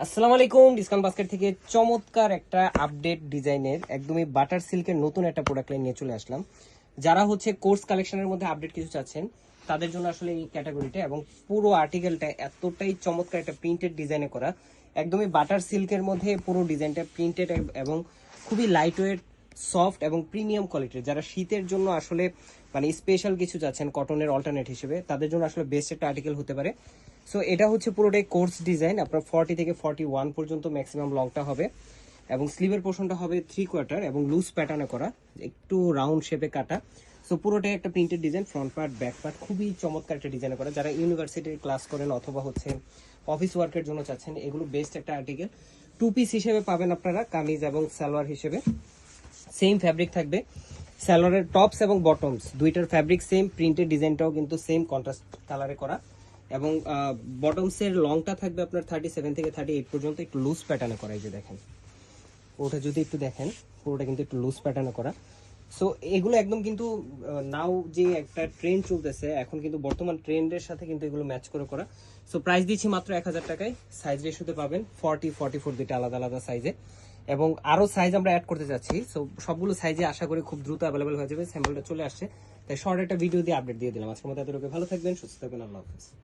আসসালামু আলাইকুম। Discount basket থেকে চমৎকার একটা আপডেট ডিজাইনের একদমই বাটার সিল্কের নতুন একটা প্রোডাক্ট লাইন নিয়ে চলে আসলাম। যারা হচ্ছে কোর্স কালেকশনের মধ্যে আপডেট কিছু চাচ্ছেন তাদের জন্য আসলে এই ক্যাটাগরিটা, এবং পুরো আর্টিকেলটা এতটাই চমৎকার একটা প্রিন্টেড ডিজাইনে করা, একদমই বাটার সিল্কের মধ্যে পুরো ডিজাইনটা প্রিন্টেড এবং খুবই লাইট ওয়েট, সফট এবং প্রিমিয়াম কোয়ালিটির। যারা শীতের জন্য আসলে মানে স্পেশাল কিছু চাচ্ছেন কটনের অল্টারনেট হিসেবে, তাদের জন্য আসলে বেস্ট একটা আর্টিকেল হতে পারে। সো এটা হচ্ছে পুরোটাই কোর্স ডিজাইন, আপনার 40 থেকে 41 পর্যন্ত ম্যাক্সিমাম লংটা হবে, এবং স্লিভের পোর্শনটা হবে 3/4 এবং লুজ প্যাটার্নে করা, একটু রাউন্ড শেপে কাটা। সো পুরোটাই একটা printed design, front part back part খুবই চমৎকার একটা ডিজাইন করা। যারা ইউনিভার্সিটির ক্লাস করেন অথবা হচ্ছে অফিস ওয়ার্কের জন্য চাচ্ছেন, এগুলো বেস্ট একটা আর্টিকেল। 2 পিস হিসেবে পাবেন আপনারা, কামিজ এবং সালোয়ার হিসেবে সেম ফ্যাব্রিক থাকবে। সালোয়ারের টপস এবং বটমস দুইটার ফ্যাব্রিক সেম, প্রিন্টের ডিজাইনটাও কিন্তু সেম কন্ট্রাস্ট কালারে করা, এবং বটমসের লংটা থাকবে আপনার 37 থেকে 38 পর্যন্ত, একটু লুজ প্যাটার্নে করা। এই যে দেখেন, ওটা যদি একটু দেখেন, পুরোটা কিন্তু একটু লুজ প্যাটার্নে করা। সো এগুলো একদম কিন্তু নাও যে একটা ট্রেন্ড চলতেছে এখন, কিন্তু বর্তমান ট্রেন্ডের সাথে কিন্তু এগুলো ম্যাচ করে করা। সো প্রাইস দিচ্ছি মাত্র 1000 টাকায়। সাইজ রেশিওতে পাবেন 40, 44 দুইটা আলাদা আলাদা সাইজে, এবং আরো সাইজ আমরা অ্যাড করতে যাচ্ছি। সো সবগুলো সাইজে আশা করি খুব দ্রুত অ্যাভেলেবেল হয়ে যাবে, স্যাম্পলটা চলে আসছে, তাই শর্ট একটা ভিডিও দিয়ে আপডেট দিয়ে দিলাম। আজকের মতো এতটুকু, ভালো থাকবেন, সুস্থ থাকবেন, আল্লাহ হাফেজ।